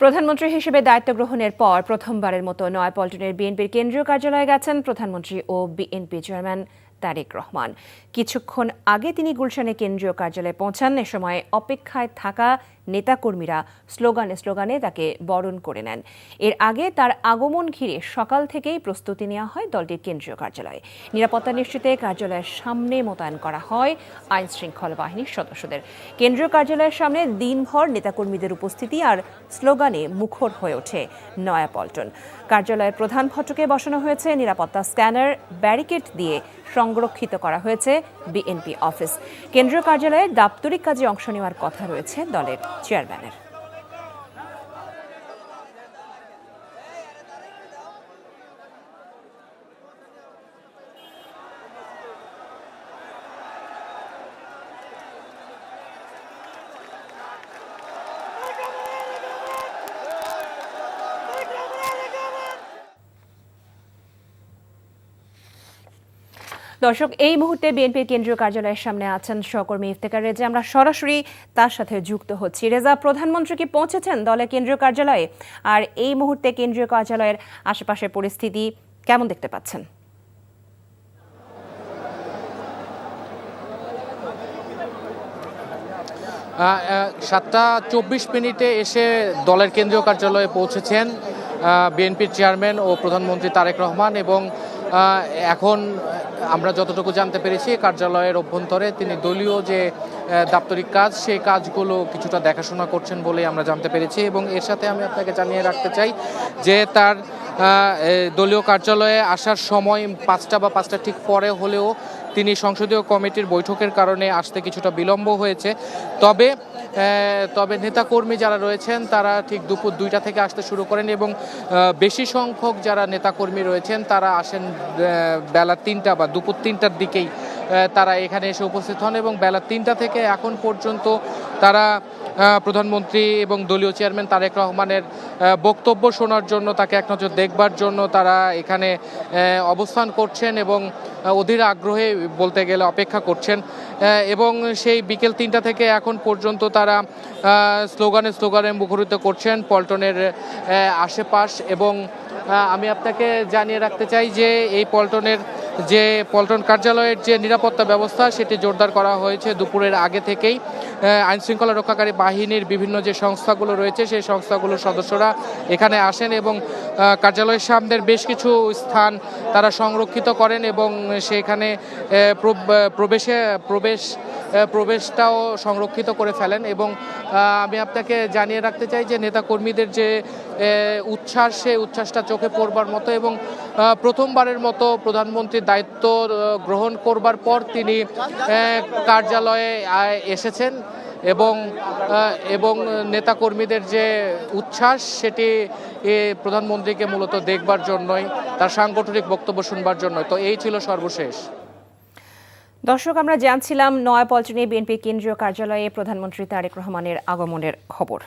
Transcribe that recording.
প্রধানমন্ত্রী হিসেবে দায়িত্ব গ্রহণের পর প্রথমবারের মতো নয়াপল্টনের বিএনপির কেন্দ্রীয় কার্যালয়ে গেছেন প্রধানমন্ত্রী ও বিএনপি চেয়ারম্যান তারেক রহমান। কিছুক্ষণ আগে তিনি গুলশানে কেন্দ্রীয় কার্যালয়ে পৌঁছান। এ সময় অপেক্ষায় থাকা নেতাকর্মীরা স্লোগানে তাকে বরণ করে নেন। এর আগে তার আগমন ঘিরে সকাল থেকেই প্রস্তুতি নেওয়া হয় দলটির কেন্দ্রীয় কার্যালয়ে। নিরাপত্তা নিশ্চিতে কার্যালয়ের সামনে মোতায়েন করা হয় আইন শৃঙ্খলা বাহিনীর সদস্যদের। কেন্দ্রীয় কার্যালয়ের সামনে দিনভর নেতাকর্মীদের উপস্থিতি আর স্লোগানে মুখর হয়ে ওঠে নয়াপল্টন। কার্যালয়ের প্রধান ফটকে বসানো হয়েছে নিরাপত্তা স্ক্যানার, ব্যারিকেড দিয়ে সংরক্ষিত করা হয়েছে বিএনপি অফিস। কেন্দ্রীয় কার্যালয়ে দাপ্তরিক কাজে অংশ নেওয়ার কথা রয়েছে দলের চেয়ারম্যানের। দর্শক, এই মুহূর্তে বিএনপির কেন্দ্রীয় কার্যালয়ের সামনে আছেন সহকর্মী ইফতেখার রেজা। আমরা সরাসরি তার সাথে যুক্ত হচ্ছি। রেজা, প্রধানমন্ত্রী কি পৌঁছেছেন দলের কেন্দ্রীয় কার্যালয়ে? আর এই মুহূর্তে কেন্দ্রীয় কার্যালয়ের আশেপাশের পরিস্থিতি কেমন দেখতে পাচ্ছেন? 7:24 এসে দলের কেন্দ্রীয় কার্যালয়ে পৌঁছেছেন বিএনপির চেয়ারম্যান ও প্রধানমন্ত্রী তারেক রহমান। এবং এখন আমরা যতটুকু জানতে পেরেছি, কার্যালয়ের অভ্যন্তরে তিনি দলীয় যে দাপ্তরিক কাজ, সেই কাজগুলো কিছুটা দেখাশোনা করছেন বলে আমরা জানতে পেরেছি। এবং এর সাথে আমি আপনাকে জানিয়ে রাখতে চাই যে তার দলীয় কার্যালয়ে আসার সময় 5টা বা 5টা ঠিক পরে হলেও তিনি সংসদীয় কমিটির বৈঠকের কারণে আসতে কিছুটা বিলম্ব হয়েছে। তবে নেতাকর্মী যারা রয়েছেন তারা ঠিক দুপুর 2টা থেকে আসতে শুরু করেন এবং বেশি সংখ্যক যারা নেতাকর্মী রয়েছেন তারা আসেন বেলা 3টা বা দুপুর 3টার দিকেই তারা এখানে এসে উপস্থিত হন। এবং বেলা 3টা থেকে এখন পর্যন্ত তারা প্রধানমন্ত্রী এবং দলীয় চেয়ারম্যান তারেক রহমানের বক্তব্য শোনার জন্য, তাকে এক নজর দেখবার জন্য তারা এখানে অবস্থান করছেন এবং অধীর আগ্রহে বলতে গেলে অপেক্ষা করছেন। এবং সেই বিকেল 3টা থেকে এখন পর্যন্ত তারা স্লোগানে মুখরিত করছেন পল্টনের আশেপাশ। এবং আমি আপনাকে জানিয়ে রাখতে চাই যে এই পল্টন কার্যালয়ের যে নিরাপত্তা ব্যবস্থা, সেটি জোরদার করা হয়েছে দুপুরের আগে থেকেই। আইন শৃঙ্খলা রক্ষাকারী বাহিনীর বিভিন্ন যে সংস্থাগুলো রয়েছে, সেই সংস্থাগুলোর সদস্যরা এখানে আসেন এবং কার্যালয়ের সামনের বেশ কিছু স্থান তারা সংরক্ষিত করেন এবং সেখানে প্রবেশটাও সংরক্ষিত করে ফেলেন। এবং আমি আপনাকে জানিয়ে রাখতে চাই যে নেতাকর্মীদের যে উচ্ছ্বাস, সেই উচ্ছ্বাসটা চোখে পড়বার মতো। এবং প্রথমবারের মতো প্রধানমন্ত্রীর দায়িত্ব গ্রহণ করবার পর তিনি কার্যালয়ে এসেছেন এবং নেতাকর্মীদের যে উচ্ছ্বাস, সেটি প্রধানমন্ত্রীকে মূলত দেখবার জন্যই, তার সাংগঠনিক বক্তব্য শুনবার জন্যই। তো এই ছিল সর্বশেষ। দর্শক, আমরা জানছিলাম নয়াপল্টনে বিএনপির কেন্দ্রীয় কার্যালয়ে প্রধানমন্ত্রী তারেক রহমানের আগমনের খবর।